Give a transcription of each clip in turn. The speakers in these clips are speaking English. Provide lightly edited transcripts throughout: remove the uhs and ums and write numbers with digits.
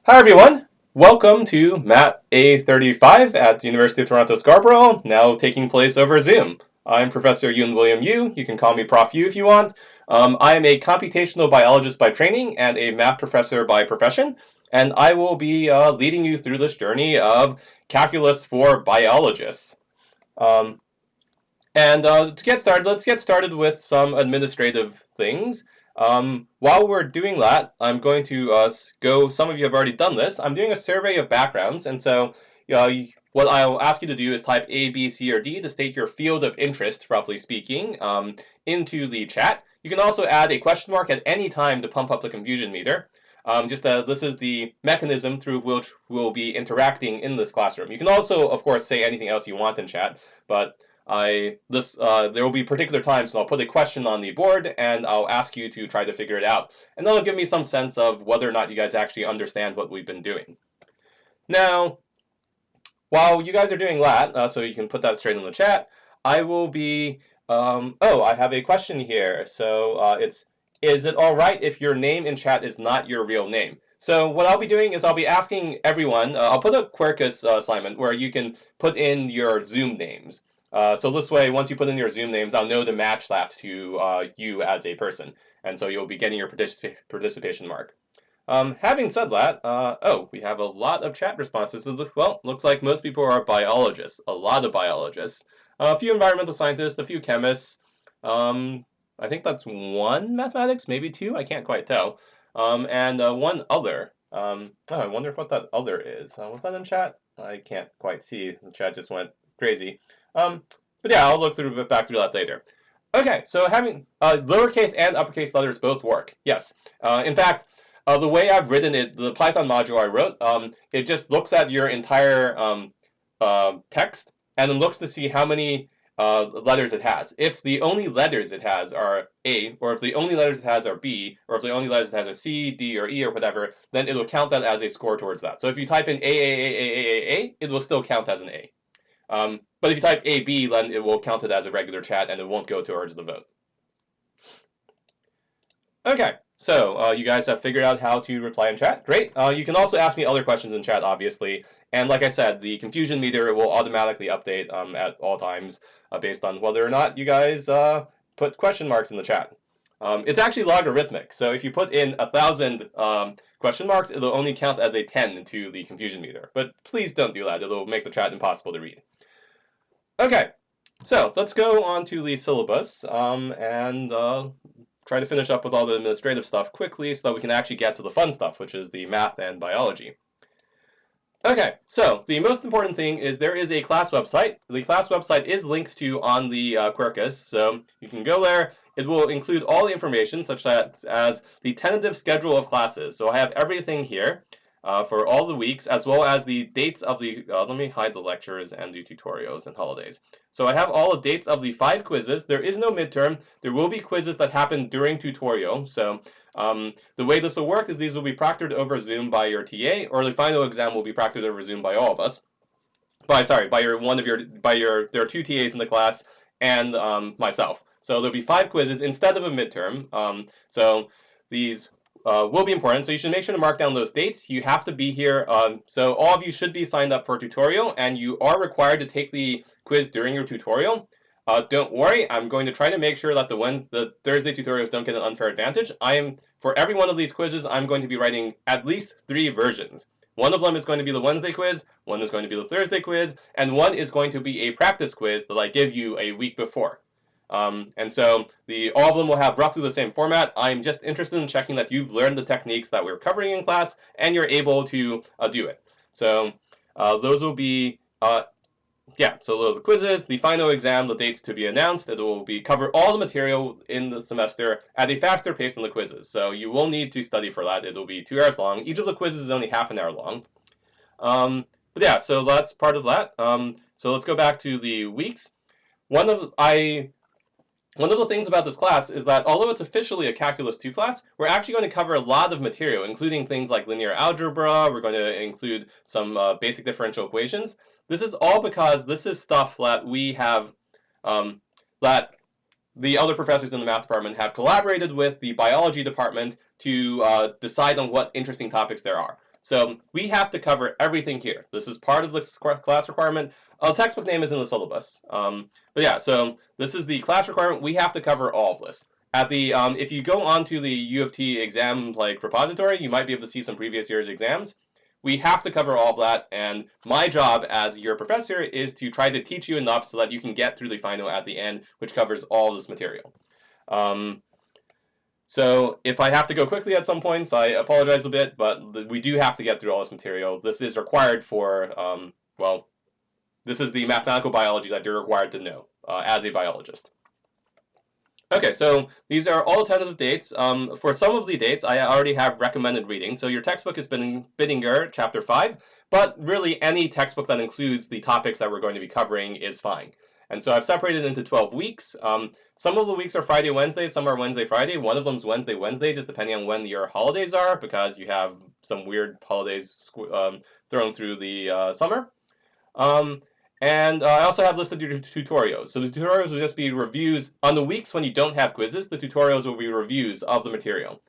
Hi everyone, welcome to MATA35 at the University of Toronto Scarborough, now taking place over Zoom. I'm Professor Yun William Yu. You can call me Prof. Yu if you want. I am a computational biologist by training and a math professor by profession, and I will be leading you through this journey of calculus for biologists. Um, to get started, let's get started with some administrative things. While we're doing that, I'm going to go, some of you have already done this, I'm doing a survey of backgrounds, and so what I'll ask you to do is type A, B, C, or D to state your field of interest, roughly speaking, into the chat. You can also add a question mark at any time to pump up the confusion meter. This is the mechanism through which we'll be interacting in this classroom. You can also, of course, say anything else you want in chat, but there will be particular times when I'll put a question on the board and I'll ask you to try to figure it out. And that'll give me some sense of whether or not you guys actually understand what we've been doing. Now, while you guys are doing that, so you can put that straight in the chat, I will be, I have a question here. So is it all right if your name in chat is not your real name? So what I'll be doing is I'll be asking everyone, I'll put a Quercus assignment where you can put in your Zoom names. So this way, once you put in your Zoom names, I'll know to match that to you as a person. And so you'll be getting your participation mark. Having said that, we have a lot of chat responses. Well, looks like most people are biologists, a lot of biologists. A few environmental scientists, a few chemists. I think that's one mathematics, maybe two, I can't quite tell. And one other. I wonder what that other is. Was that in chat? I can't quite see. The chat just went crazy. But yeah, I'll look back through that later. Okay, so having lowercase and uppercase letters both work. Yes. In fact, the way I've written it, the Python module I wrote, it just looks at your entire text and then looks to see how many letters it has. If the only letters it has are A, or if the only letters it has are B, or if the only letters it has are C, D, or E, or whatever, then it'll count that as a score towards that. So if you type in A, it will still count as an A. But if you type AB, then it will count it as a regular chat and it won't go towards the vote. Okay, so you guys have figured out how to reply in chat. Great. You can also ask me other questions in chat, obviously. And like I said, the confusion meter will automatically update at all times based on whether or not you guys put question marks in the chat. It's actually logarithmic, so if you put in 1,000 question marks, it'll only count as a 10 into the confusion meter. But please don't do that. It'll make the chat impossible to read. Okay, so let's go on to the syllabus and try to finish up with all the administrative stuff quickly so that we can actually get to the fun stuff, which is the math and biology. Okay, so the most important thing is there is a class website. The class website is linked to on the Quercus, so you can go there. It will include all the information, such as the tentative schedule of classes. So I have everything here for all the weeks, as well as the dates of the, let me hide the lectures and the tutorials and holidays. So I have all the dates of the 5 quizzes. There is no midterm. There will be quizzes that happen during tutorial. So the way this will work is these will be proctored over Zoom by your TA, or the final exam will be proctored over Zoom by all of us. There are 2 TAs in the class and myself. So there'll be 5 quizzes instead of a midterm. So these will be important. So you should make sure to mark down those dates. You have to be here. So all of you should be signed up for a tutorial, and you are required to take the quiz during your tutorial. Don't worry, I'm going to try to make sure that the Thursday tutorials don't get an unfair advantage. For every one of these quizzes, I'm going to be writing at least 3 versions. One of them is going to be the Wednesday quiz, one is going to be the Thursday quiz, and one is going to be a practice quiz that I give you a week before. And so all of them will have roughly the same format. I'm just interested in checking that you've learned the techniques that we're covering in class and you're able to do it. So those will be so the quizzes, the final exam, the dates to be announced. It will cover all the material in the semester at a faster pace than the quizzes. So you will need to study for that. It will be 2 hours long. Each of the quizzes is only half an hour long. But yeah, so that's part of that. So let's go back to the weeks. One of the things about this class is that although it's officially a Calculus 2 class, we're actually going to cover a lot of material, including things like linear algebra. We're going to include some basic differential equations. This is all because this is stuff that we have, that the other professors in the math department have collaborated with the biology department to decide on what interesting topics there are. So we have to cover everything here. This is part of the class requirement. Textbook name is in the syllabus. But yeah, so this is the class requirement. We have to cover all of this. At the if you go onto the U of T exam repository, you might be able to see some previous year's exams. We have to cover all of that, and my job as your professor is to try to teach you enough so that you can get through the final at the end, which covers all this material. So if I have to go quickly at some points, I apologize a bit, but we do have to get through all this material. This is required for, well, this is the mathematical biology that you're required to know as a biologist. Okay, so these are all tentative dates. For some of the dates, I already have recommended reading. So your textbook is Bittinger, Chapter 5, but really any textbook that includes the topics that we're going to be covering is fine. And so I've separated into 12 weeks. Some of the weeks are Friday, Wednesday, some are Wednesday, Friday. One of them is Wednesday, Wednesday, just depending on when your holidays are, because you have some weird holidays thrown through the summer. And I also have listed your tutorials. So the tutorials will just be reviews. On the weeks when you don't have quizzes, the tutorials will be reviews of the material.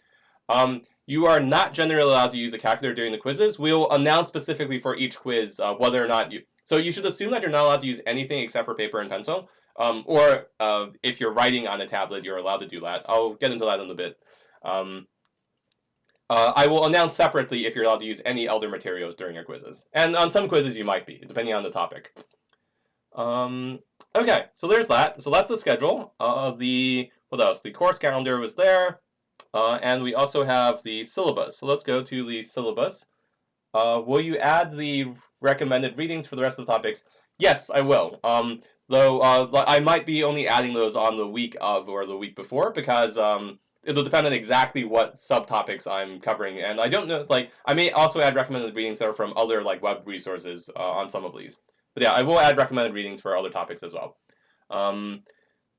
You are not generally allowed to use a calculator during the quizzes. We'll announce specifically for each quiz whether or not you... So you should assume that you're not allowed to use anything except for paper and pencil. Or if you're writing on a tablet, you're allowed to do that. I'll get into that in a bit. I will announce separately if you're allowed to use any other materials during your quizzes. And on some quizzes you might be, depending on the topic. Okay, so there's that. So that's the schedule. What else? The course calendar was there. And we also have the syllabus. So let's go to the syllabus. Will you add the recommended readings for the rest of the topics? Yes, I will. Though I might be only adding those on the week of or the week before, because it'll depend on exactly what subtopics I'm covering. And I don't know, I may also add recommended readings that are from other web resources on some of these. But yeah, I will add recommended readings for other topics as well.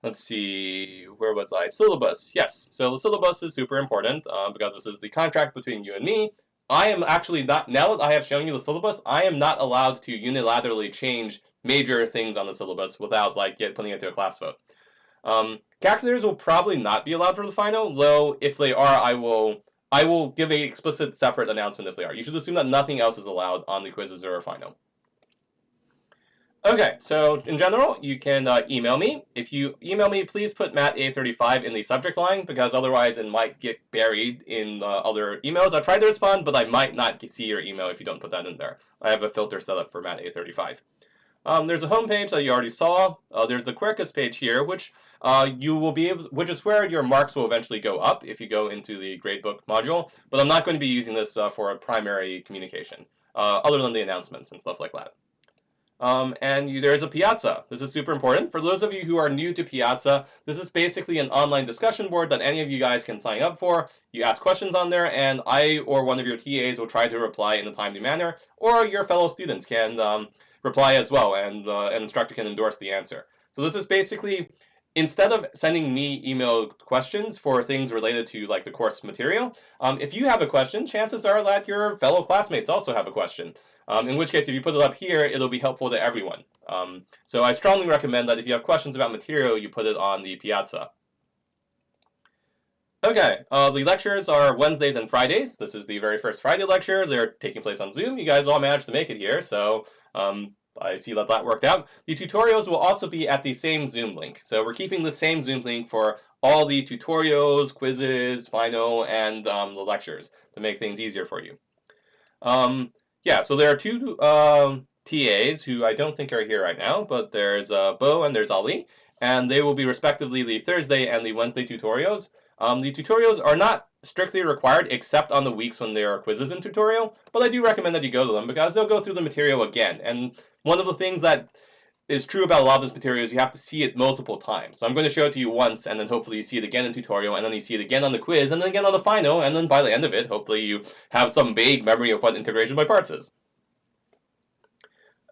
Let's see, where was I? Syllabus, yes. So the syllabus is super important because this is the contract between you and me. I am actually not, now that I have shown you the syllabus, I am not allowed to unilaterally change major things on the syllabus without putting it to a class vote. Calculators will probably not be allowed for the final, though if they are, I will give a explicit separate announcement if they are. You should assume that nothing else is allowed on the quizzes or final. Okay, so in general, you can email me. If you email me, please put MATA35 in the subject line, because otherwise it might get buried in other emails. I tried to respond, but I might not see your email if you don't put that in there. I have a filter set up for MATA35. There's a home page that you already saw. There's the Quercus page here, which you will be able, which is where your marks will eventually go up if you go into the gradebook module. But I'm not going to be using this for a primary communication, other than the announcements and stuff like that. And there's a Piazza. This is super important. For those of you who are new to Piazza, this is basically an online discussion board that any of you guys can sign up for. You ask questions on there, and I or one of your TAs will try to reply in a timely manner, or your fellow students can reply as well, and an instructor can endorse the answer. So this is basically, instead of sending me email questions for things related to the course material, if you have a question, chances are that your fellow classmates also have a question. In which case, if you put it up here, it'll be helpful to everyone. So I strongly recommend that if you have questions about material, you put it on the Piazza. Okay, the lectures are Wednesdays and Fridays. This is the very first Friday lecture. They're taking place on Zoom. You guys all managed to make it here, so I see that that worked out. The tutorials will also be at the same Zoom link. So we're keeping the same Zoom link for all the tutorials, quizzes, final, and the lectures to make things easier for you. Yeah, so there are two TAs who I don't think are here right now, but there's Bo and there's Ali, and they will be respectively the Thursday and the Wednesday tutorials. The tutorials are not strictly required except on the weeks when there are quizzes in tutorial, but I do recommend that you go to them because they'll go through the material again. And one of the things that is true about a lot of this material is you have to see it multiple times. So I'm going to show it to you once, and then hopefully you see it again in tutorial, and then you see it again on the quiz, and then again on the final, and then by the end of it, hopefully you have some vague memory of what integration by parts is.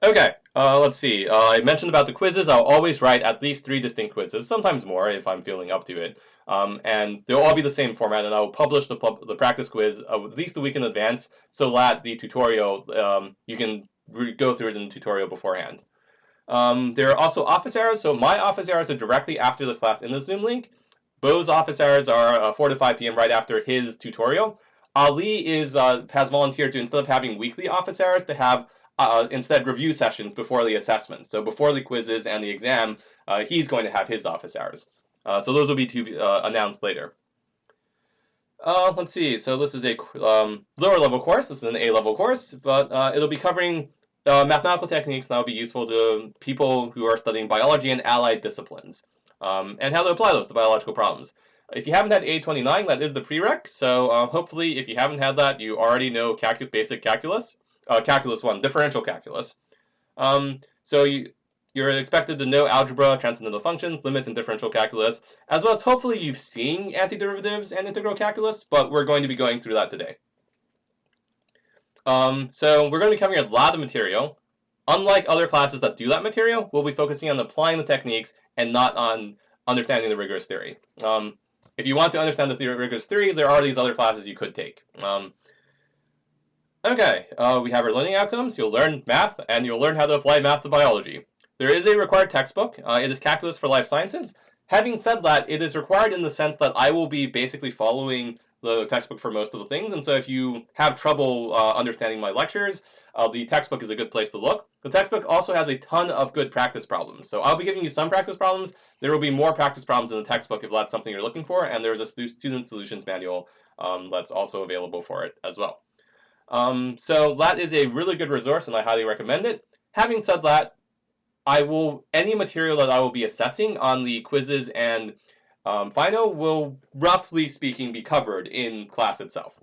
Okay, let's see. I mentioned about the quizzes. I'll always write at least 3 distinct quizzes, sometimes more if I'm feeling up to it. And they'll all be the same format, and I will publish the practice quiz at least a week in advance so that the tutorial, you can go through it in the tutorial beforehand. There are also office hours, so my office hours are directly after this class in the Zoom link. Bo's office hours are 4 to 5 p.m. right after his tutorial. Ali has volunteered to, instead of having weekly office hours, to have instead review sessions before the assessments. So before the quizzes and the exam, he's going to have his office hours. So those will be to be announced later. Let's see. So this is a lower level course. This is an A-level course, but it'll be covering mathematical techniques that will be useful to people who are studying biology and allied disciplines, and how to apply those to biological problems. If you haven't had A29, that is the prereq. So hopefully, if you haven't had that, you already know basic calculus, calculus 1, differential calculus. So you're expected to know algebra, transcendental functions, limits, and differential calculus, as well as hopefully you've seen antiderivatives and integral calculus, but we're going to be going through that today. So we're going to be covering a lot of material. Unlike other classes that do that material, we'll be focusing on applying the techniques and not on understanding the rigorous theory. If you want to understand the rigorous theory, there are these other classes you could take. Okay, we have our learning outcomes. You'll learn math, and you'll learn how to apply math to biology. There is a required textbook. It is Calculus for Life Sciences. Having said that, it is required in the sense that I will be basically following the textbook for most of the things, and so if you have trouble understanding my lectures, the textbook is a good place to look. The textbook also has a ton of good practice problems. So I'll be giving you some practice problems. There will be more practice problems in the textbook if that's something you're looking for, and there's a student solutions manual that's also available for it as well. So that is a really good resource, and I highly recommend it. Having said that, any material that I will be assessing on the quizzes and final will, roughly speaking, be covered in class itself.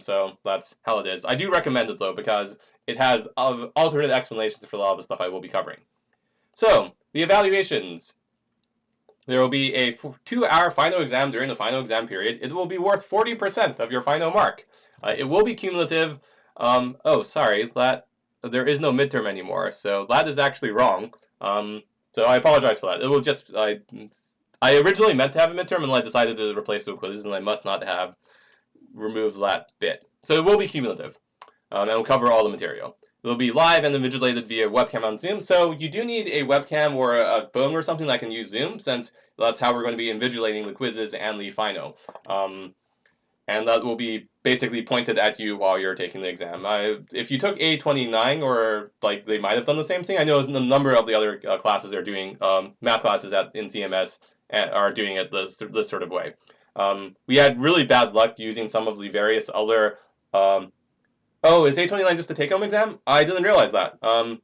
So that's how it is. I do recommend it, though, because it has alternate explanations for a lot of the stuff I will be covering. So, the evaluations. There will be a 2-hour final exam during the final exam period. It will be worth 40% of your final mark. It will be cumulative. Oh, sorry, there is no midterm anymore, so that is actually wrong. So I apologize for that. It will just, I originally meant to have a midterm, and I decided to replace it with quizzes, and I must not have removed that bit. So it will be cumulative, and it will cover all the material. It will be live and invigilated via webcam on Zoom, so you do need a webcam or a phone or something that can use Zoom, since that's how we're going to be invigilating the quizzes and the final. And that will be basically pointed at you while you're taking the exam. If you took A29, or like they might have done the same thing, I know a number of the other classes are doing, math classes in CMS are doing it this sort of way. We had really bad luck using some of the various other... oh, is A29 just a take-home exam? I didn't realize that.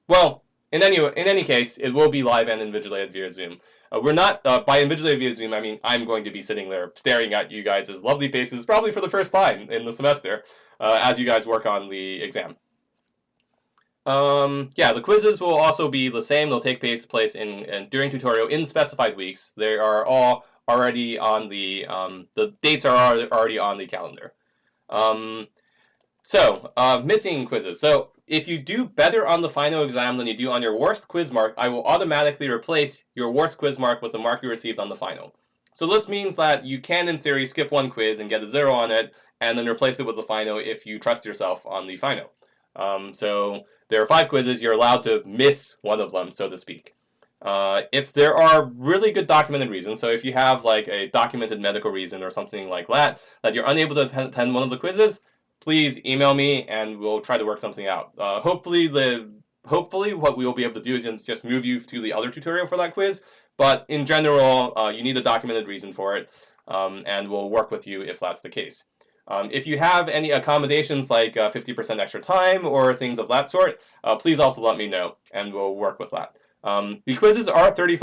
Well, in any case, it will be live and invigilated via Zoom. We're not, by invigilated via Zoom, I mean I'm going to be sitting there staring at you guys' lovely faces, probably for the first time in the semester, as you guys work on the exam. Yeah, the quizzes will also be the same. They'll take place during tutorial in specified weeks. They are all already on the dates are already on the calendar. So, missing quizzes. So, if you do better on the final exam than you do on your worst quiz mark, I will automatically replace your worst quiz mark with the mark you received on the final. So this means that you can, in theory, skip one quiz and get a 0 on it, and then replace it with the final if you trust yourself on the final. So there are 5 quizzes. You're allowed to miss one of them, so to speak. If there are really good documented reasons, so if you have like a documented medical reason or something like that, that you're unable to attend one of the quizzes, please email me and we'll try to work something out. Hopefully what we will be able to do is just move you to the other tutorial for that quiz, but in general, you need a documented reason for it, and we'll work with you if that's the case. If you have any accommodations like 50% extra time or things of that sort, please also let me know and we'll work with that. The quizzes are 30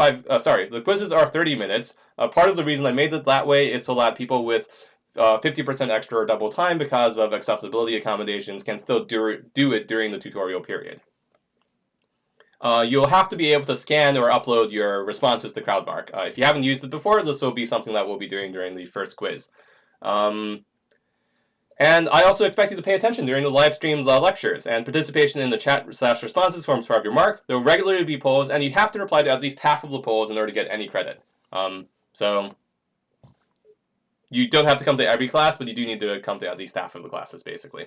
minutes. Part of the reason I made it that way is so that people with 50% extra or double time because of accessibility accommodations can still do it during the tutorial period. You'll have to be able to scan or upload your responses to CrowdMark. If you haven't used it before, this will be something that we'll be doing during the first quiz. And I also expect you to pay attention during the live streamed lectures, and participation in the chat/responses forms part of your mark. There will regularly be polls, and you have to reply to at least half of the polls in order to get any credit. So you don't have to come to every class, but you do need to come to at least half of the classes, basically.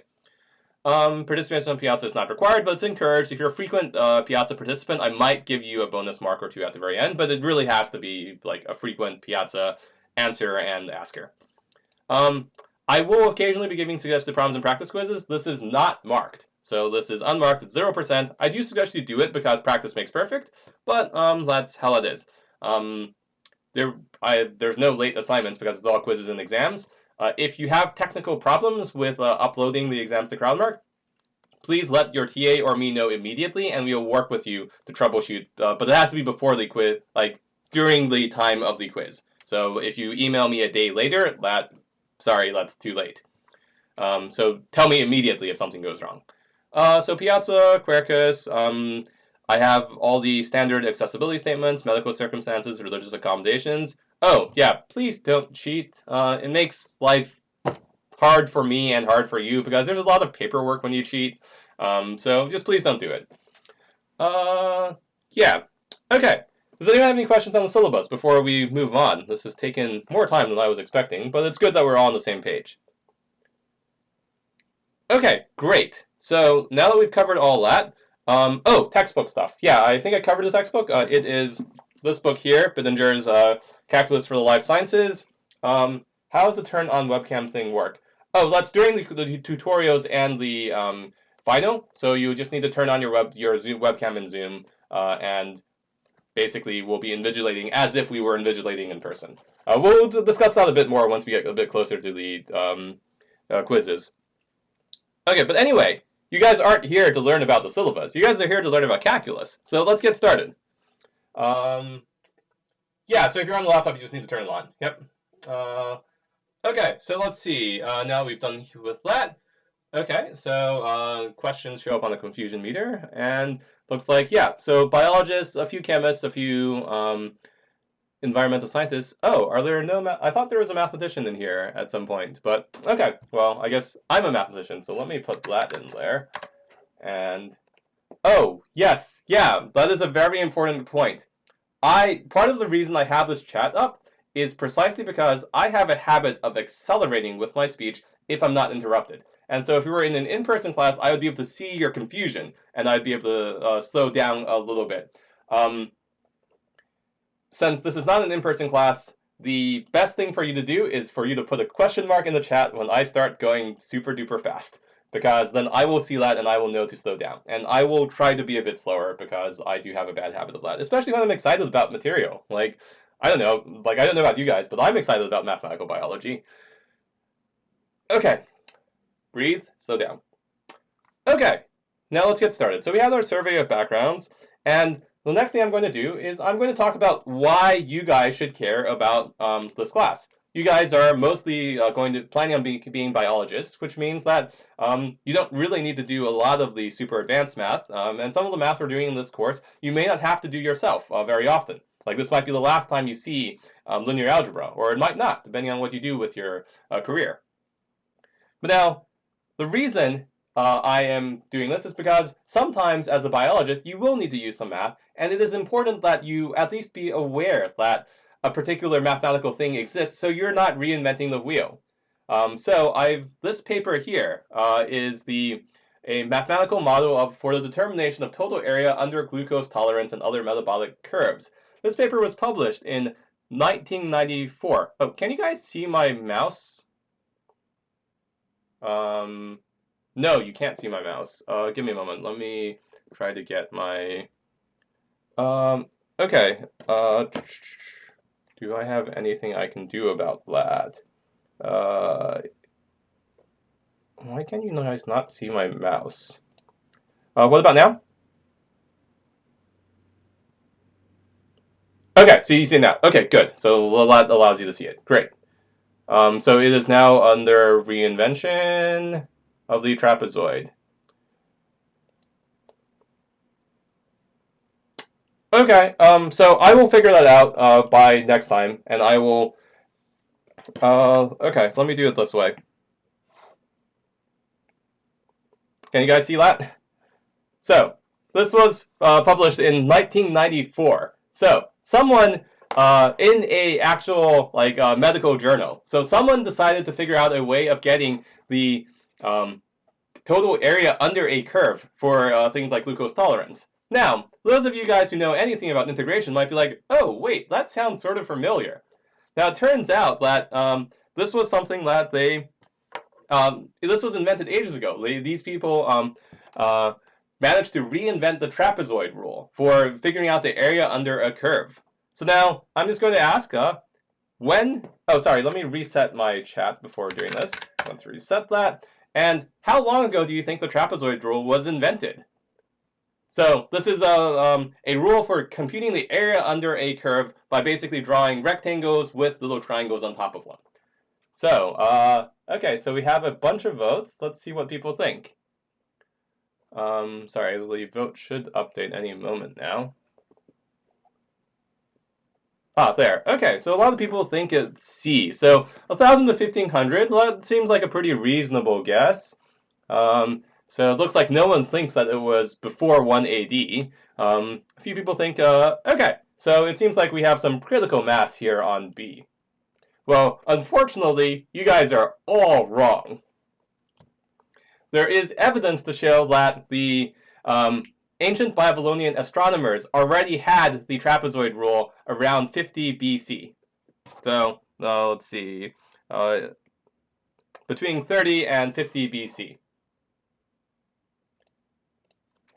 Participation on Piazza is not required, but it's encouraged. If you're a frequent Piazza participant, I might give you a bonus mark or 2 at the very end, but it really has to be like a frequent Piazza answer and asker. I will occasionally be giving suggested problems and practice quizzes. This is not marked. So this is unmarked, it's 0%. I do suggest you do it because practice makes perfect, but that's how it is. There's no late assignments because it's all quizzes and exams. If you have technical problems with uploading the exams to CrowdMark, please let your TA or me know immediately, and we will work with you to troubleshoot. But it has to be before the quiz, like during the time of the quiz. So if you email me a day later, sorry, that's too late. So tell me immediately if something goes wrong. So Piazza, Quercus, I have all the standard accessibility statements, medical circumstances, religious accommodations. Oh, yeah, please don't cheat. It makes life hard for me and hard for you because there's a lot of paperwork when you cheat. So just please don't do it. Yeah. Okay. Does anyone have any questions on the syllabus before we move on? This has taken more time than I was expecting, but it's good that we're all on the same page. Okay, great. So now that we've covered all that, oh, textbook stuff. Yeah, I think I covered the textbook. It is this book here, Bittinger's Calculus for the Life Sciences. How does the turn on webcam thing work? Oh, that's during the tutorials and the final. So you just need to turn on your Zoom webcam in Zoom, and basically we'll be invigilating as if we were invigilating in person. We'll discuss that a bit more once we get a bit closer to the quizzes. Okay, but anyway, you guys aren't here to learn about the syllabus. You guys are here to learn about calculus. So let's get started. Yeah, so if you're on the laptop, you just need to turn it on. Yep. Okay, so let's see. Now we've done with that. Okay, so questions show up on the confusion meter, and looks like, yeah, so biologists, a few chemists, a few environmental scientists. Oh, are there no I thought there was a mathematician in here at some point, but okay, well, I guess I'm a mathematician, so let me put that in there. And oh, yes, yeah, that is a very important point. Part of the reason I have this chat up is precisely because I have a habit of accelerating with my speech if I'm not interrupted. And so if we were in an in-person class, I would be able to see your confusion, and I'd be able to slow down a little bit. Since this is not an in-person class, the best thing for you to do is for you to put a question mark in the chat when I start going super duper fast, because then I will see that and I will know to slow down. And I will try to be a bit slower because I do have a bad habit of that, especially when I'm excited about material. Like, I don't know about you guys, but I'm excited about mathematical biology. Okay, breathe, slow down. Okay, now let's get started. So we have our survey of backgrounds, and the next thing I'm going to do is I'm going to talk about why you guys should care about this class. You guys are mostly planning on being biologists, which means that you don't really need to do a lot of the super advanced math, and some of the math we're doing in this course you may not have to do yourself very often. Like, this might be the last time you see linear algebra, or it might not, depending on what you do with your career. But now, the reason I am doing this is because sometimes as a biologist you will need to use some math, and it is important that you at least be aware that a particular mathematical thing exists so you're not reinventing the wheel. This paper here is a mathematical model for the determination of total area under glucose tolerance and other metabolic curves. This paper was published in 1994. Oh, can you guys see my mouse? No, you can't see my mouse. Give me a moment. Let me try to get my... Okay. Do I have anything I can do about that? Why can you guys not see my mouse? What about now? Okay, so you see it now. Okay, good. So that allows you to see it. Great. So it is now under reinvention of the trapezoid. Okay, so I will figure that out by next time, and I will... okay, let me do it this way. Can you guys see that? So, this was published in 1994. So, someone in a actual medical journal. So someone decided to figure out a way of getting the total area under a curve for things like glucose tolerance. Now, those of you guys who know anything about integration might be like, oh, wait, that sounds sort of familiar. Now, it turns out that this was something that they this was invented ages ago. These people managed to reinvent the trapezoid rule for figuring out the area under a curve. So now I'm just going to ask oh, sorry, let me reset my chat before doing this. Let's reset that. And how long ago do you think the trapezoid rule was invented? So this is a rule for computing the area under a curve by basically drawing rectangles with little triangles on top of one. So, okay, so we have a bunch of votes. Let's see what people think. Sorry, the vote should update any moment now. Ah, there. Okay, so a lot of people think it's C. So 1,000 to 1,500, that seems like a pretty reasonable guess. So it looks like no one thinks that it was before 1 AD. A few people think, okay, so it seems like we have some critical mass here on B. Well, unfortunately, you guys are all wrong. There is evidence to show that the ancient Babylonian astronomers already had the trapezoid rule around 50 BC. So, let's see, between 30 and 50 BC.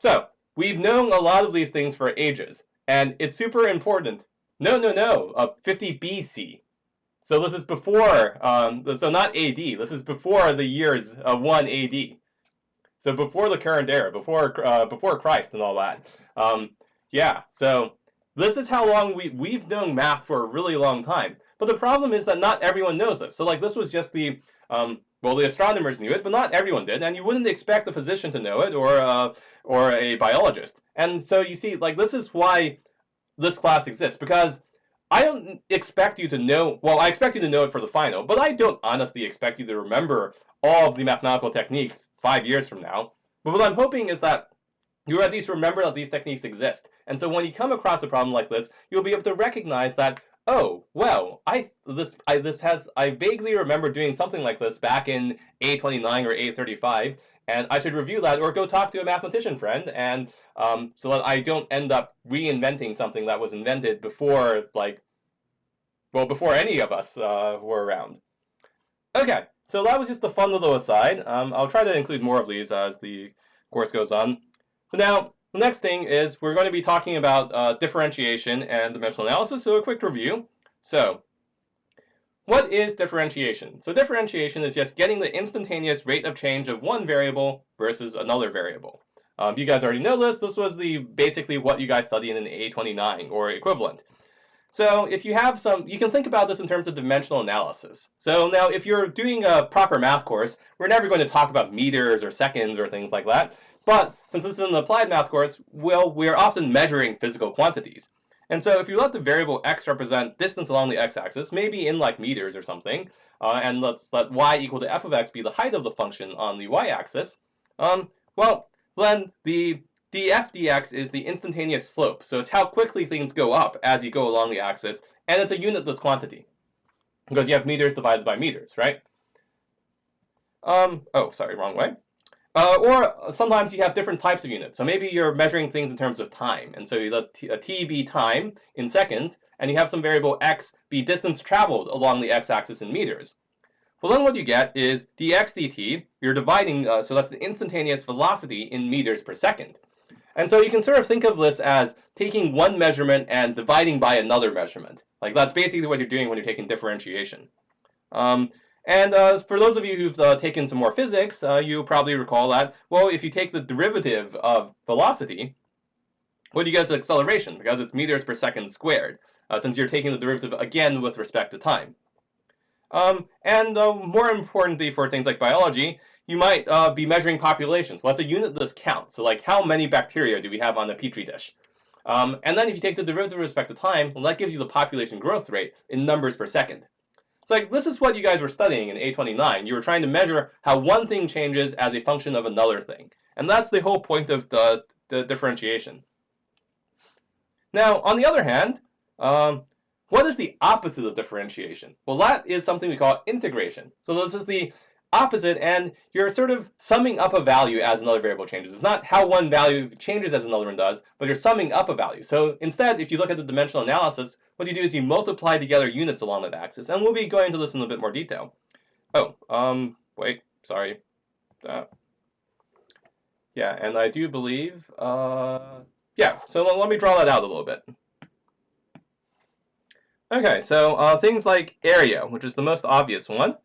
So, we've known a lot of these things for ages, and it's super important. No, 50 BC. So this is before, so not AD, this is before the years 1 AD. So before the current era, before Christ and all that. Yeah, so this is how long we've known math for a really long time. But the problem is that not everyone knows this. So like this was just the, well, the astronomers knew it, but not everyone did. And you wouldn't expect a physician to know it or a biologist. And so you see, like this is why this class exists, because I don't expect you to know, well, I expect you to know it for the final, but I don't honestly expect you to remember all of the mathematical techniques 5 years from now. But what I'm hoping is that you at least remember that these techniques exist. And so when you come across a problem like this, you'll be able to recognize that, oh, well, I vaguely remember doing something like this back in A29 or A35, and I should review that or go talk to a mathematician friend, and so that I don't end up reinventing something that was invented before, like, well, before any of us were around. Okay, so that was just a fun little aside. I'll try to include more of these as the course goes on. So now, the next thing is we're going to be talking about differentiation and dimensional analysis, so a quick review. So, what is differentiation? So differentiation is just getting the instantaneous rate of change of one variable versus another variable. You guys already know this. This was basically what you guys studied in A29 or equivalent. So if you have you can think about this in terms of dimensional analysis. So now if you're doing a proper math course, we're never going to talk about meters or seconds or things like that. But since this is an applied math course, well, we're often measuring physical quantities. And so if you let the variable x represent distance along the x-axis, maybe in like meters or something, and let's let y equal to f of x be the height of the function on the y-axis, well, then the df dx is the instantaneous slope. So it's how quickly things go up as you go along the axis, and it's a unitless quantity, because you have meters divided by meters, right? Oh, sorry, wrong way. Or sometimes you have different types of units. So maybe you're measuring things in terms of time. And so you let t be time in seconds, and you have some variable x be distance traveled along the x-axis in meters. Well, then what you get is dx dt, you're dividing, so that's the instantaneous velocity in meters per second. And so you can sort of think of this as taking one measurement and dividing by another measurement. Like that's basically what you're doing when you're taking differentiation. And for those of you who've taken some more physics, you probably recall that, well, if you take the derivative of velocity, what do you get is acceleration, because it's meters per second squared, since you're taking the derivative again with respect to time. And more importantly for things like biology, you might be measuring populations. So that's a unitless count. So like how many bacteria do we have on a petri dish? And then if you take the derivative with respect to time, well, that gives you the population growth rate in numbers per second. So like this is what you guys were studying in A29. You were trying to measure how one thing changes as a function of another thing. And that's the whole point of the differentiation. Now, on the other hand, what is the opposite of differentiation? Well, that is something we call integration. So this is the opposite, and you're sort of summing up a value as another variable changes. It's not how one value changes as another one does, but you're summing up a value. So instead, if you look at the dimensional analysis, what you do is you multiply together units along that axis, and we'll be going into this in a bit more detail. Oh, wait. sorry. Yeah, and I do believe, yeah, so let me draw that out a little bit. Okay, so things like area, which is the most obvious one.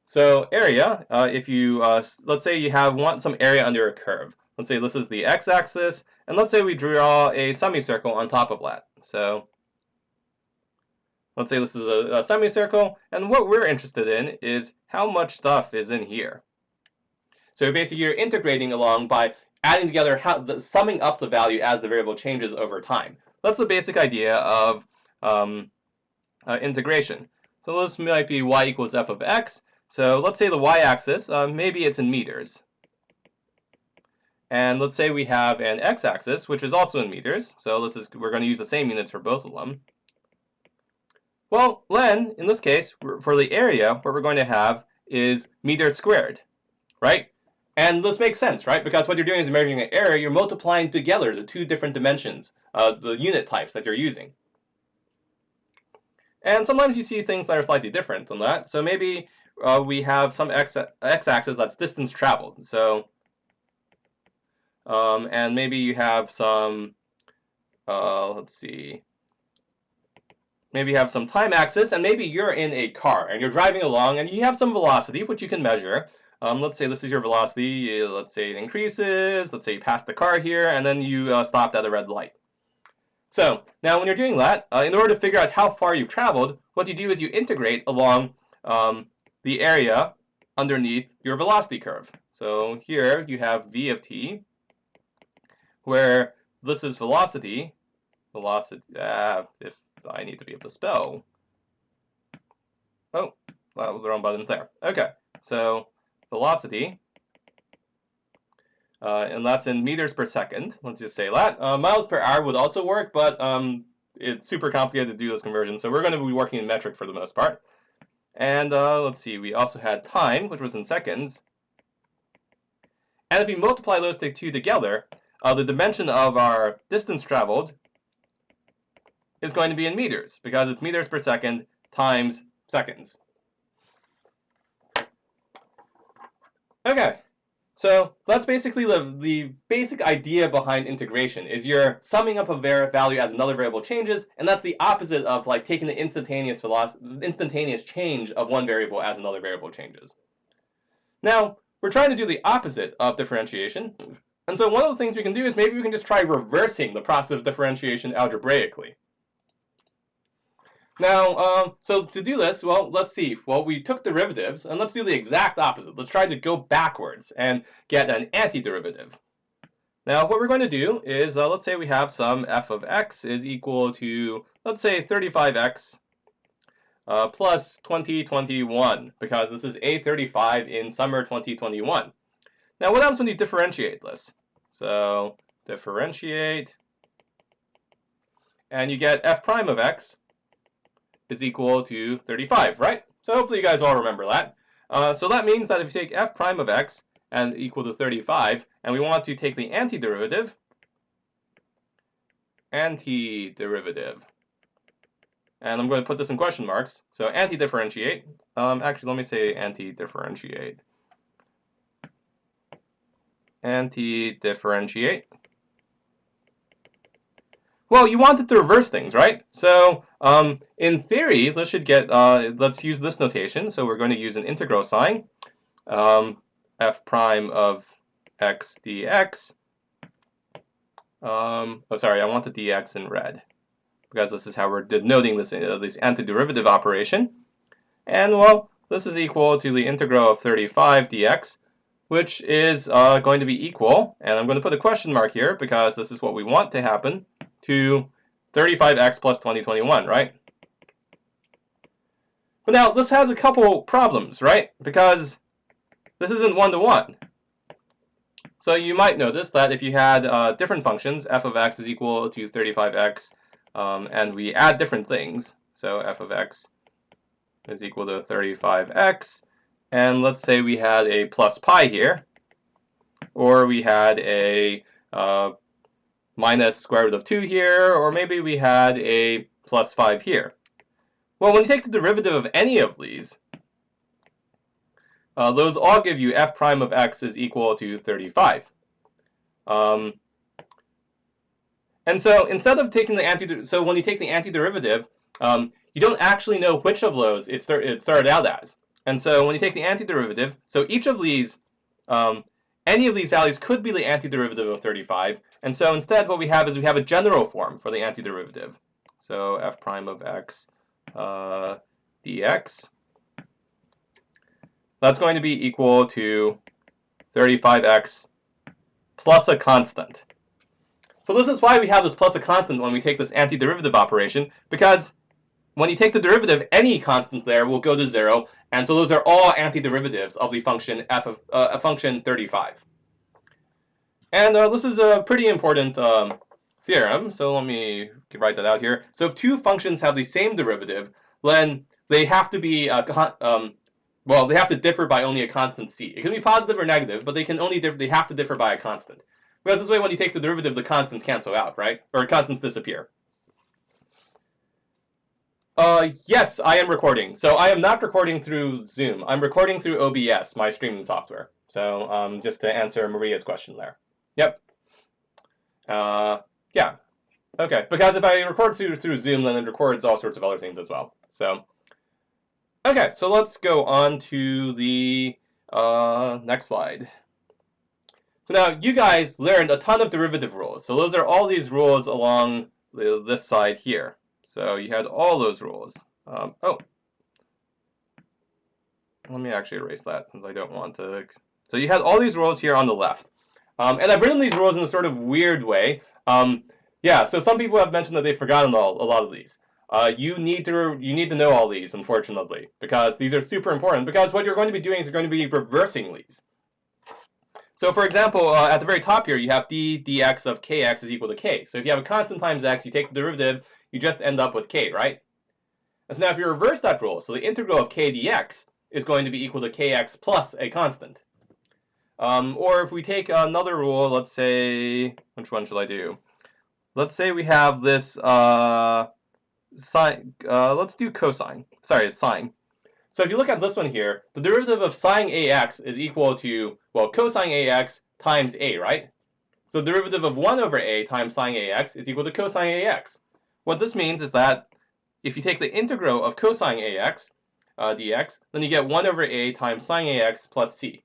So area, if you, let's say you want some area under a curve. Let's say this is the x-axis, and let's say we draw a semicircle on top of that. So let's say this is a semicircle, and what we're interested in is how much stuff is in here. So basically you're integrating along by adding together, summing up the value as the variable changes over time. That's the basic idea of integration. So this might be y equals f of x. So let's say the y-axis, maybe it's in meters. And let's say we have an x-axis, which is also in meters. So we're going to use the same units for both of them. Well, then, in this case, for the area, what we're going to have is meters squared, right? And this makes sense, right? Because what you're doing is measuring an area, you're multiplying together the two different dimensions, the unit types that you're using. And sometimes you see things that are slightly different than that. So maybe we have some x-axis that's distance traveled. So, and maybe you have some, let's see, maybe you have some time axis, and maybe you're in a car and you're driving along and you have some velocity, which you can measure. Let's say this is your velocity. Let's say it increases. Let's say you pass the car here, and then you stopped at a red light. So now when you're doing that, in order to figure out how far you've traveled, what you do is you integrate along the area underneath your velocity curve. So here you have v of t, where this is velocity. If I need to be able to spell. Oh, that was the wrong button there. Okay, so velocity, and that's in meters per second. Let's just say that. Miles per hour would also work, but it's super complicated to do those conversions, so we're going to be working in metric for the most part. And let's see, we also had time, which was in seconds. And if we multiply those two together, the dimension of our distance traveled is going to be in meters, because it's meters per second times seconds. Okay, so that's basically the basic idea behind integration, is you're summing up a value as another variable changes, and that's the opposite of like taking the instantaneous change of one variable as another variable changes. Now, we're trying to do the opposite of differentiation, and so one of the things we can do is maybe we can just try reversing the process of differentiation algebraically. Now, so to do this, well, let's see. Well, we took derivatives, and let's do the exact opposite. Let's try to go backwards and get an antiderivative. Now, what we're going to do is, let's say we have some f of x is equal to, let's say, 35x plus 2021, because this is A35 in summer 2021. Now, what happens when you differentiate this? So, differentiate, and you get f prime of x is equal to 35, right? So hopefully you guys all remember that. So that means that if you take f prime of x and equal to 35, and we want to take the antiderivative, and I'm going to put this in question marks, so antidifferentiate, actually let me say antidifferentiate. Antidifferentiate. Well, you want it to reverse things, right? So, in theory, this should get, let's use this notation. So we're going to use an integral sign, f prime of x dx. Oh, sorry, I want the dx in red, because this is how we're denoting this antiderivative operation. And, well, this is equal to the integral of 35 dx, which is going to be equal, and I'm going to put a question mark here, because this is what we want to happen, to 35x plus 2021, right? But now, this has a couple problems, right? Because this isn't one-to-one. So you might notice that if you had different functions, f of x is equal to 35x, and we add different things, so f of x is equal to 35x, and let's say we had a plus pi here, or we had a minus square root of 2 here, or maybe we had a plus 5 here. Well, when you take the derivative of any of these, those all give you f prime of x is equal to 35. And so instead of taking the so when you take the antiderivative, you don't actually know which of those it started out as. And so when you take the antiderivative, so each of these, any of these values could be the antiderivative of 35. And so instead what we have is we have a general form for the antiderivative. So f prime of x dx. That's going to be equal to 35x plus a constant. So this is why we have this plus a constant when we take this antiderivative operation, because when you take the derivative, any constant there will go to 0, and so those are all antiderivatives of the function f of function 35. And this is a pretty important theorem, so let me write that out here. So if two functions have the same derivative, then they have to be well, they have to differ by only a constant c. It can be positive or negative, but they have to differ by a constant. Because this way, when you take the derivative, the constants cancel out, right? Or constants disappear. Yes, I am recording. So I am not recording through Zoom. I'm recording through OBS, my streaming software. So just to answer Maria's question there. Yep. Yeah. Okay. Because if I record through Zoom, then it records all sorts of other things as well. So. Okay. So let's go on to the next slide. So now you guys learned a ton of derivative rules. So those are all these rules along this side here. So you had all those rules. Oh, let me actually erase that because I don't want to. So you had all these rules here on the left. And I've written these rules in a sort of weird way. Yeah, so some people have mentioned that they've forgotten a lot of these. You need to know all these, unfortunately, because these are super important. Because what you're going to be doing is you're going to be reversing these. So for example, at the very top here, you have d dx of kx is equal to k. So if you have a constant times x, you take the derivative, you just end up with k, right? And so now if you reverse that rule, so the integral of k dx is going to be equal to kx plus a constant. Or if we take another rule, let's say, which one should I do? Let's say we have this sine, let's do cosine. Sorry, it's sine. So if you look at this one here, the derivative of sine ax is equal to, well, cosine ax times a, right? So the derivative of 1 over a times sine ax is equal to cosine ax. What this means is that if you take the integral of cosine ax dx, then you get 1 over a times sine ax plus c.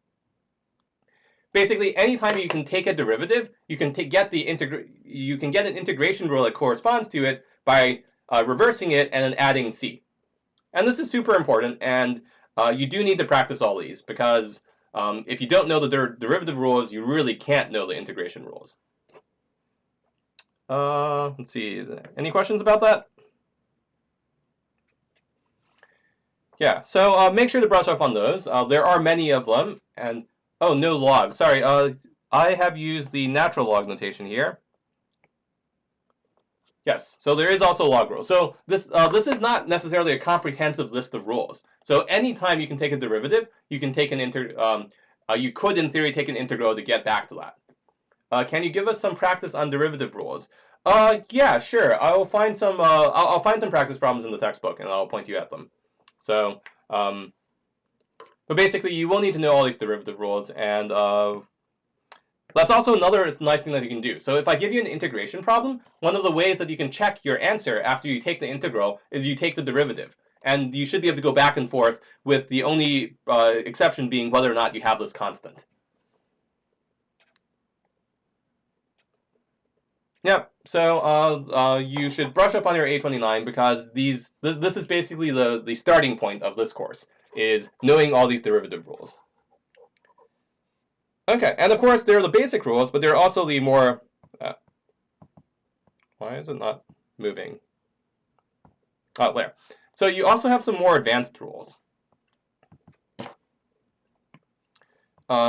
Basically, anytime you can take a derivative, you can get an integration rule that corresponds to it by reversing it and then adding c. And this is super important, and you do need to practice all these, because if you don't know the derivative rules, you really can't know the integration rules. Let's see, any questions about that? Yeah, so make sure to brush up on those. There are many of them, and oh, no log. Sorry, I have used the natural log notation here. Yes, so there is also log rules. So this is not necessarily a comprehensive list of rules. So anytime you can take a derivative, you can take you could in theory take an integral to get back to that. Can you give us some practice on derivative rules? Yeah, sure. I will find some. I'll find some practice problems in the textbook, and I'll point you at them. So, but basically, you will need to know all these derivative rules, and that's also another nice thing that you can do. So if I give you an integration problem, one of the ways that you can check your answer after you take the integral is you take the derivative. And you should be able to go back and forth, with the only exception being whether or not you have this constant. Yep, so you should brush up on your 829, because this is basically the starting point of this course, is knowing all these derivative rules. Okay, and of course there are the basic rules, but there are also the more... why is it not moving? Oh, there. So you also have some more advanced rules,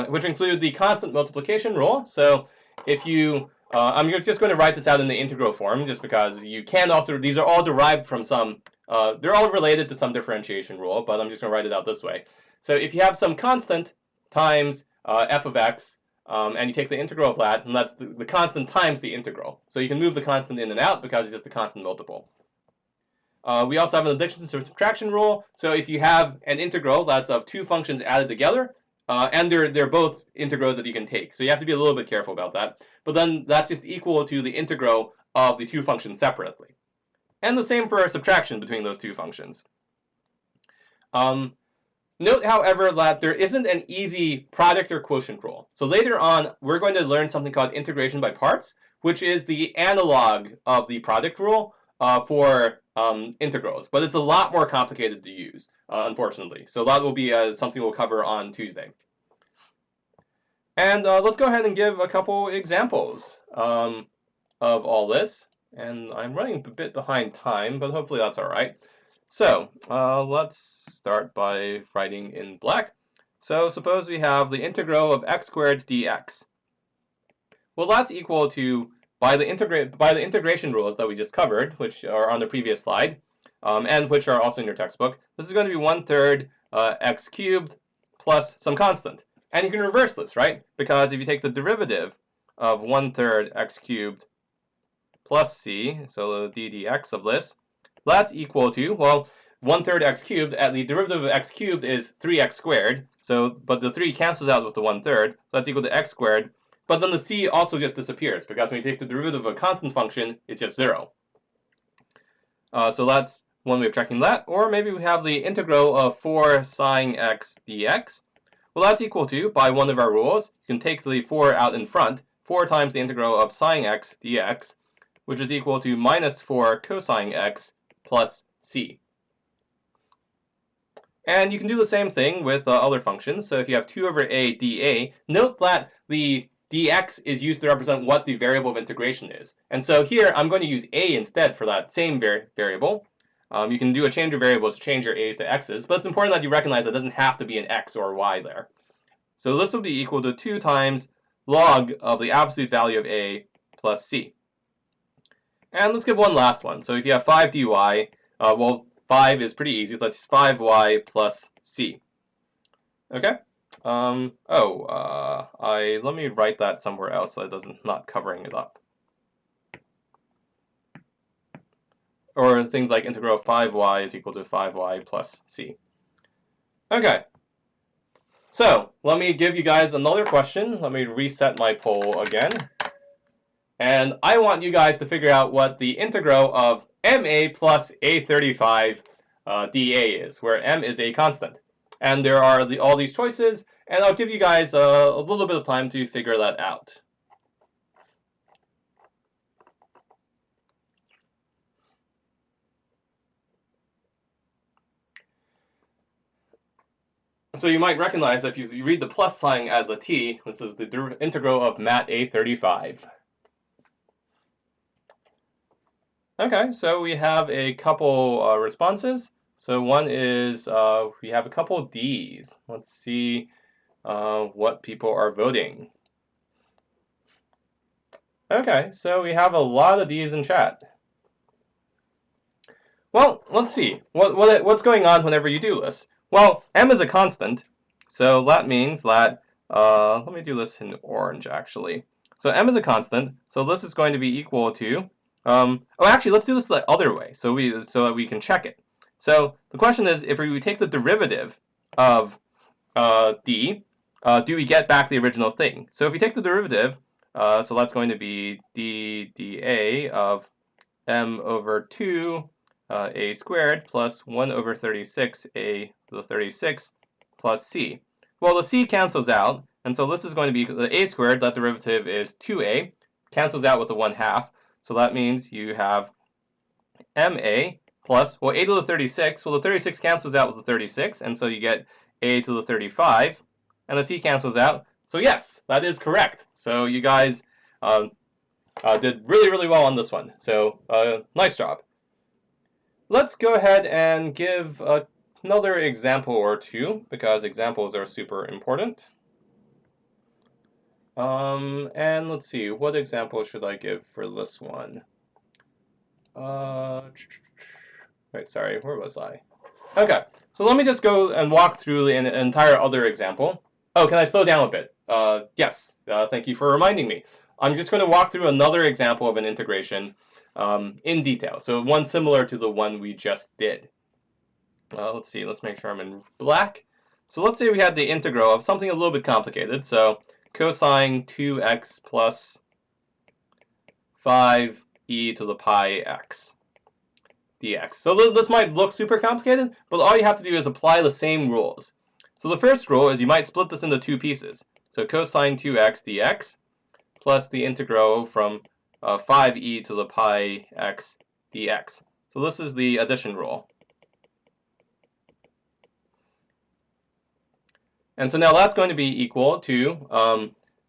which include the constant multiplication rule. So if you... I'm just going to write this out in the integral form, just because you can also... These are all derived from some... they're all related to some differentiation rule, but I'm just going to write it out this way. So if you have some constant times f of x, and you take the integral of that, and that's the constant times the integral. So you can move the constant in and out because it's just a constant multiple. We also have an addition to subtraction rule. So if you have an integral that's of two functions added together, and they're both integrals that you can take. So you have to be a little bit careful about that. But then that's just equal to the integral of the two functions separately. And the same for subtraction between those two functions. Note, however, that there isn't an easy product or quotient rule. So later on, we're going to learn something called integration by parts, which is the analog of the product rule for integrals. But it's a lot more complicated to use, unfortunately. So that will be something we'll cover on Tuesday. And let's go ahead and give a couple examples of all this. And I'm running a bit behind time, but hopefully that's all right. So let's start by writing in black. So suppose we have the integral of x squared dx. Well, that's equal to, by the integration rules that we just covered, which are on the previous slide, and which are also in your textbook, this is going to be 1/3 x cubed plus some constant. And you can reverse this, right? Because if you take the derivative of 1/3 x cubed plus c, so the ddx of this, that's equal to, well, 1/3 x cubed, at the derivative of x cubed is 3x squared, so, but the 3 cancels out with the 1/3, so that's equal to x squared, but then the c also just disappears, because when you take the derivative of a constant function, it's just 0. So that's one way of checking that, or maybe we have the integral of 4 sine x dx. Well, that's equal to, by one of our rules, you can take the 4 out in front, 4 times the integral of sine x dx, which is equal to minus 4 cosine x plus c. And you can do the same thing with other functions. So if you have 2 over a dA, note that the dx is used to represent what the variable of integration is. And so here I'm going to use a instead for that same variable. You can do a change of variables to change your a's to x's, but it's important that you recognize that it doesn't have to be an x or a y there. So this will be equal to 2 times log of the absolute value of a plus c. And let's give one last one. So if you have 5 dy, well, 5 is pretty easy. Let's 5y plus c. Okay. Let me write that somewhere else so it doesn't not covering it up. Or things like integral of 5y is equal to 5y plus c. Okay. So let me give you guys another question. Let me reset my poll again. And I want you guys to figure out what the integral of MA plus A35 dA is, where M is a constant. And there are all these choices, and I'll give you guys a little bit of time to figure that out. So you might recognize that if you read the plus sign as a t, this is the integral of MATA35. Okay, so we have a couple responses. So one is we have a couple D's. Let's see what people are voting. Okay, so we have a lot of D's in chat. Well, let's see. What's going on whenever you do this? Well, M is a constant, so that means that, let me do this in orange actually. So M is a constant, so this is going to be equal to, actually let's do this the other way, so that we can check it. So the question is, if we take the derivative of d, do we get back the original thing? So if we take the derivative, so that's going to be dA of m over 2 a squared plus 1 over 36 a to the 36 plus c. Well, the c cancels out, and so this is going to be the a squared, that derivative is 2a, cancels out with the 1/2, so that means you have ma plus, well, a to the 36, well, the 36 cancels out with the 36, and so you get a to the 35, and the c cancels out, so yes, that is correct. So you guys did really, really well on this one, so nice job. Let's go ahead and give another example or two, because examples are super important. And let's see, what example should I give for this one? Wait, sorry, where was I? Okay, so let me just go and walk through an entire other example. Oh, can I slow down a bit? Yes, thank you for reminding me. I'm just going to walk through another example of an integration. in detail. So one similar to the one we just did. Let's see, let's make sure I'm in black. So let's say we had the integral of something a little bit complicated. So cosine 2x plus 5e to the pi x dx. So this might look super complicated, but all you have to do is apply the same rules. So the first rule is you might split this into two pieces. So cosine 2x dx plus the integral from 5e to the pi x dx. So this is the addition rule. And so now that's going to be equal to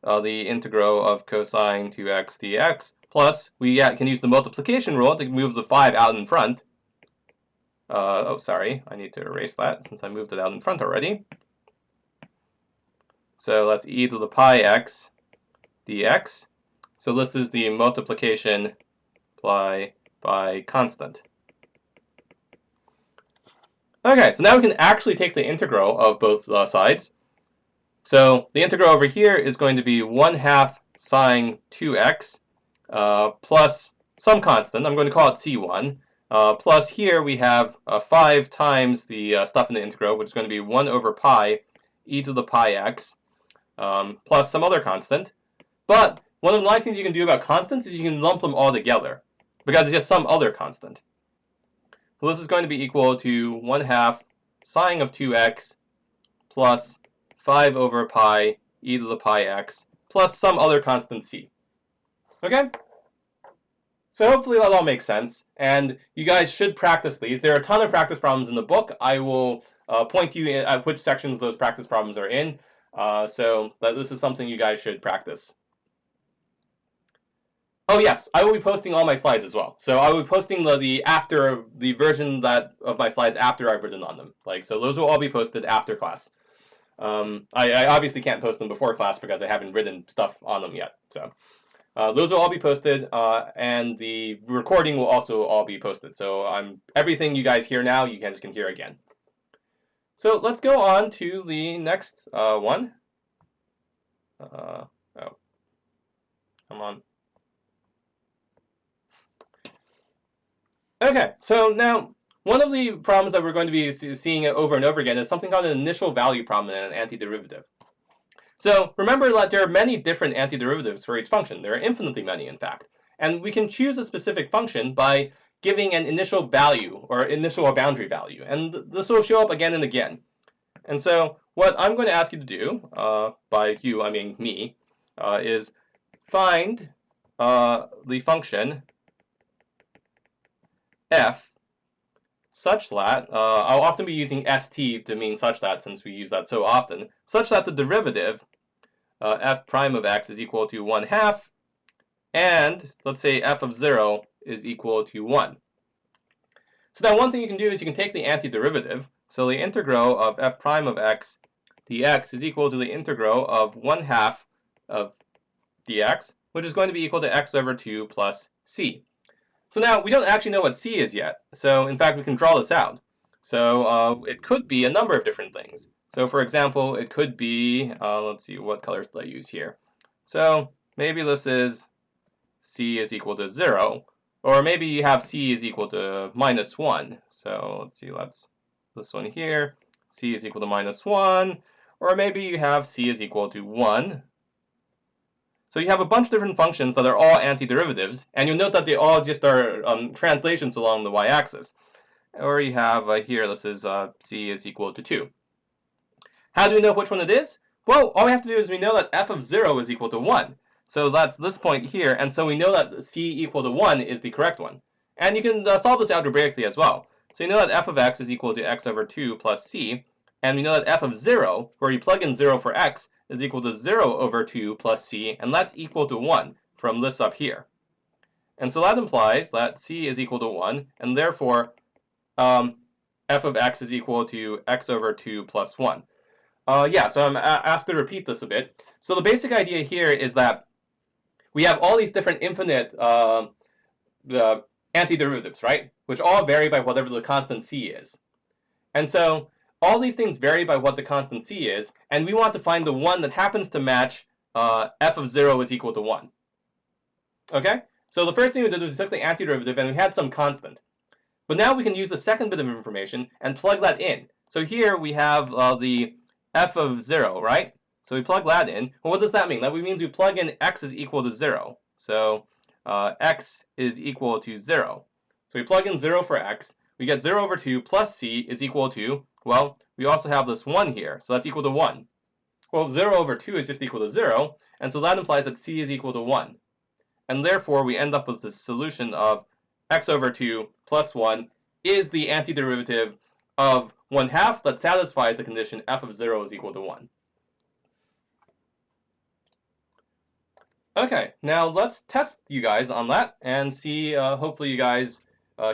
the integral of cosine 2x dx, plus we can use the multiplication rule to move the 5 out in front. Oh, sorry, I need to erase that since I moved it out in front already. So that's e to the pi x dx. So this is the multiplication by constant. Okay, so now we can actually take the integral of both sides. So the integral over here is going to be 1/2 sine 2x plus some constant. I'm going to call it c1. Plus here we have 5 times the stuff in the integral, which is going to be 1 over pi e to the pi x plus some other constant. But one of the nice things you can do about constants is you can lump them all together because it's just some other constant. So this is going to be equal to 1/2 sine of 2x plus 5 over pi e to the pi x plus some other constant c. Okay? So hopefully that all makes sense, and you guys should practice these. There are a ton of practice problems in the book. I will point you at which sections those practice problems are in, so this is something you guys should practice. Oh yes, I will be posting all my slides as well. So I will be posting the version of my slides after I've written on them. So those will all be posted after class. I obviously can't post them before class because I haven't written stuff on them yet. So those will all be posted, and the recording will also all be posted. So everything you guys hear now, you guys can hear again. So let's go on to the next one. Oh, come on. Okay, so now one of the problems that we're going to be seeing over and over again is something called an initial value problem in an antiderivative. So remember that there are many different antiderivatives for each function. There are infinitely many, in fact. And we can choose a specific function by giving an initial value or initial or boundary value. And this will show up again and again. And so what I'm going to ask you to do, by you, I mean me, is find the function f such that, I'll often be using st to mean such that since we use that so often, such that the derivative f prime of x is equal to 1/2, and let's say f of 0 is equal to 1. So now one thing you can do is you can take the antiderivative. So the integral of f prime of x dx is equal to the integral of 1/2 of dx, which is going to be equal to x over 2 plus c. So now we don't actually know what c is yet. So in fact, we can draw this out. So it could be a number of different things. So for example, it could be, let's see, what colors did I use here? So maybe this is c is equal to 0, or maybe you have c is equal to -1. So let's see, this one here, c is equal to -1, or maybe you have c is equal to 1. So you have a bunch of different functions that are all antiderivatives, and you'll note that they all just are translations along the y-axis. Or you have here, this is c is equal to 2. How do we know which one it is? Well, all we have to do is we know that f of 0 is equal to 1. So that's this point here, and so we know that c equal to 1 is the correct one. And you can solve this algebraically as well. So you know that f of x is equal to x over 2 plus c, and we know that f of 0, where you plug in 0 for x, is equal to 0 over 2 plus c, and that's equal to 1 from this up here. And so that implies that c is equal to 1, and therefore f of x is equal to x over 2 plus 1. Yeah, so I'm asked to repeat this a bit. So the basic idea here is that we have all these different infinite antiderivatives, right? Which all vary by whatever the constant c is. And so all these things vary by what the constant c is, and we want to find the one that happens to match f of 0 is equal to 1. Okay? So the first thing we did was we took the antiderivative and we had some constant. But now we can use the second bit of information and plug that in. So here we have the f of 0, right? So we plug that in. Well, what does that mean? That means we plug in x is equal to 0. So x is equal to 0. So we plug in 0 for x. We get 0 over 2 plus c is equal to, well, we also have this 1 here. So that's equal to 1. Well, 0 over 2 is just equal to 0. And so that implies that c is equal to 1. And therefore, we end up with the solution of x over 2 plus 1 is the antiderivative of 1/2 that satisfies the condition f of 0 is equal to 1. Okay, now let's test you guys on that and see, hopefully you guys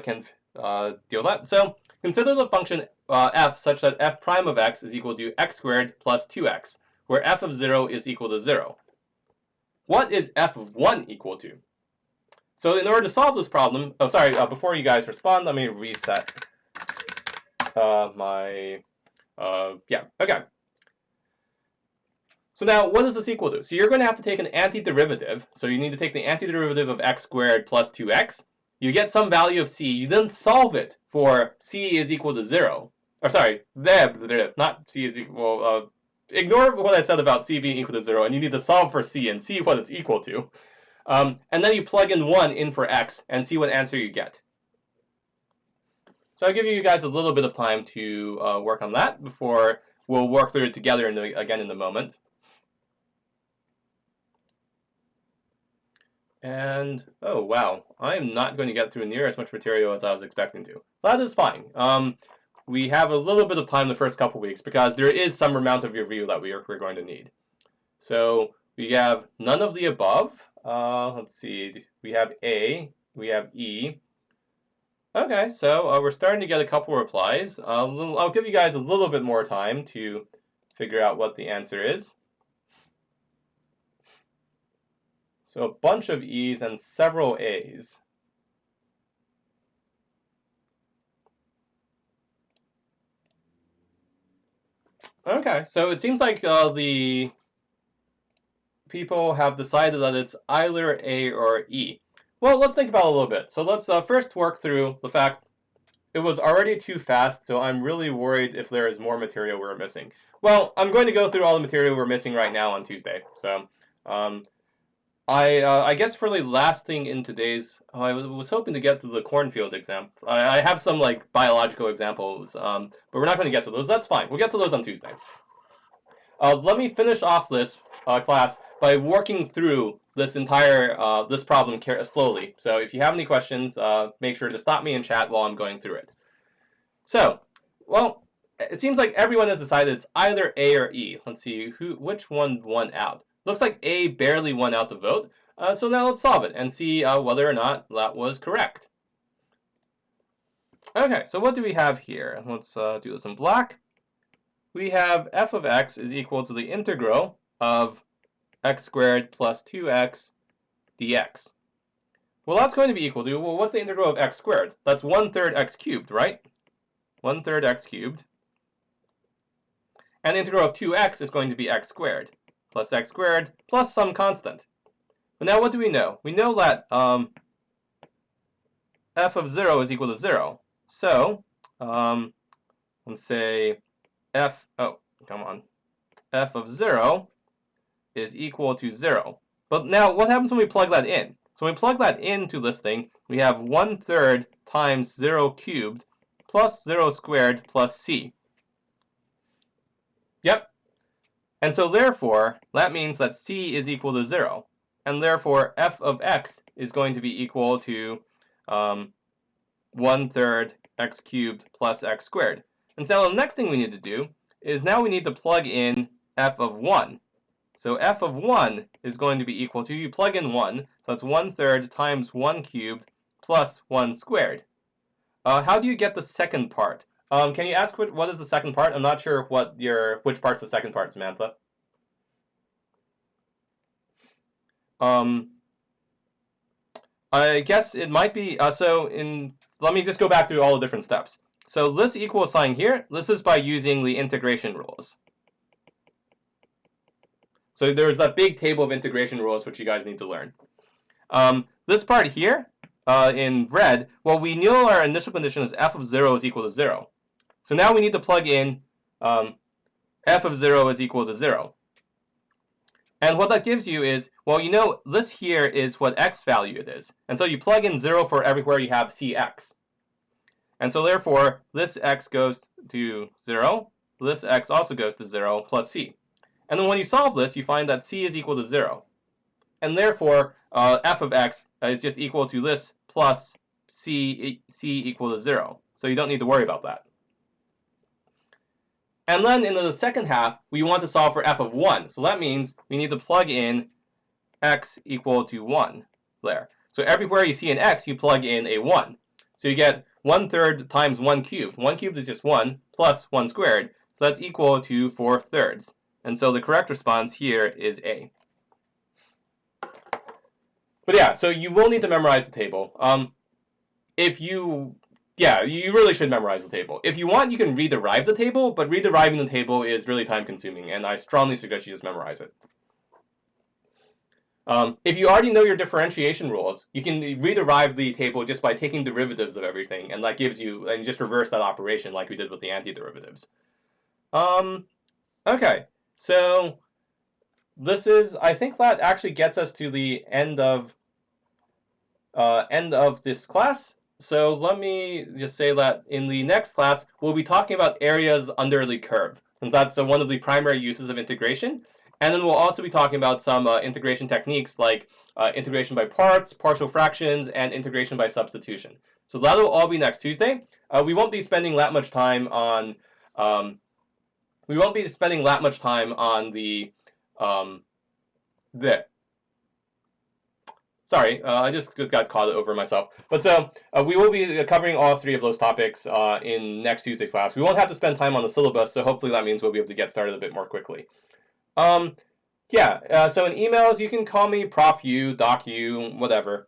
can deal with that. So consider the function f such that f prime of x is equal to x squared plus 2x, where f of 0 is equal to 0. What is f of 1 equal to? So in order to solve this problem, before you guys respond, let me reset okay. So now, what is this equal to? So you're going to have to take an antiderivative. So you need to take the antiderivative of x squared plus 2x. You get some value of c. You then solve it for c is equal to 0. Or sorry, not c is equal. Ignore what I said about c being equal to 0, and you need to solve for c and see what it's equal to. And then you plug in 1 in for x and see what answer you get. So I'll give you guys a little bit of time to work on that before we'll work through it together again in a moment. And, oh wow, I am not going to get through near as much material as I was expecting to. That is fine. We have a little bit of time the first couple weeks because there is some amount of review that we're going to need. So we have none of the above. Let's see, we have A, we have E. Okay, so we're starting to get a couple replies. I'll give you guys a little bit more time to figure out what the answer is. So a bunch of E's and several A's. Okay, so it seems like the people have decided that it's either A or E. Well, let's think about it a little bit. So let's first work through the fact it was already too fast, so I'm really worried if there is more material we're missing. Well, I'm going to go through all the material we're missing right now on Tuesday. So I guess for the last thing in today's, I was hoping to get to the cornfield exam. I have some like biological examples, but we're not going to get to those. That's fine. We'll get to those on Tuesday. Let me finish off this class by working through this entire this problem slowly. So if you have any questions, make sure to stop me in chat while I'm going through it. So, well, it seems like everyone has decided it's either A or E. Let's see which one won out. Looks like A barely won out the vote. So now let's solve it and see whether or not that was correct. Okay, so what do we have here? Let's do this in black. We have f of x is equal to the integral of x squared plus 2x dx. Well, that's going to be equal to, well, what's the integral of x squared? That's 1/3 x cubed, right? 1/3 x cubed. And the integral of 2x is going to be x squared plus x squared plus some constant. But now what do we know? We know that f of 0 is equal to 0. So, let's say f of 0 is equal to 0. But now what happens when we plug that in? So when we plug that into this thing, we have 1/3 times 0 cubed plus 0 squared plus c. Yep. And so therefore, that means that c is equal to 0. And therefore, f of x is going to be equal to 1/3 x cubed plus x squared. And so the next thing we need to do is now we need to plug in f of 1. So f of 1 is going to be equal to, you plug in 1, so that's 1/3 times 1 cubed plus 1 squared. How do you get the second part? Can you ask what is the second part? I'm not sure which part's the second part, Samantha. I guess it might be, let me just go back through all the different steps. So this equal sign here, this is by using the integration rules. So there's that big table of integration rules which you guys need to learn. This part here, in red, well, we know our initial condition is f of 0 is equal to 0. So now we need to plug in f of 0 is equal to 0. And what that gives you is, well, you know, this here is what x value it is. And so you plug in 0 for everywhere you have cx. And so therefore, this x goes to 0. This x also goes to 0 plus c. And then when you solve this, you find that c is equal to 0. And therefore, f of x is just equal to this plus c equal to 0. So you don't need to worry about that. And then in the second half, we want to solve for f of 1. So that means we need to plug in x equal to 1 there. So everywhere you see an x, you plug in a 1. So you get 1/3 times 1 cubed. 1 cubed is just 1 plus 1 squared. So that's equal to 4/3. And so the correct response here is A. But yeah, so you will need to memorize the table. You really should memorize the table. If you want, you can rederive the table, but rederiving the table is really time-consuming, and I strongly suggest you just memorize it. If you already know your differentiation rules, you can rederive the table just by taking derivatives of everything, and that gives you, and just reverse that operation like we did with the antiderivatives. Okay, so this is, I think that actually gets us to the end of this class. So let me just say that in the next class, we'll be talking about areas under the curve, and that's one of the primary uses of integration. And then we'll also be talking about some integration techniques like integration by parts, partial fractions, and integration by substitution. So that'll all be next Tuesday. We won't be spending that much time on Sorry, I just got caught over myself. But so we will be covering all three of those topics in next Tuesday's class. We won't have to spend time on the syllabus, so hopefully that means we'll be able to get started a bit more quickly. So in emails, you can call me Prof U, Doc U, whatever.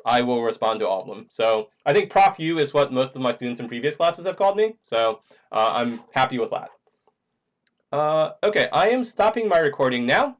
I will respond to all of them. So I think Prof U is what most of my students in previous classes have called me, so I'm happy with that. Okay, I am stopping my recording now.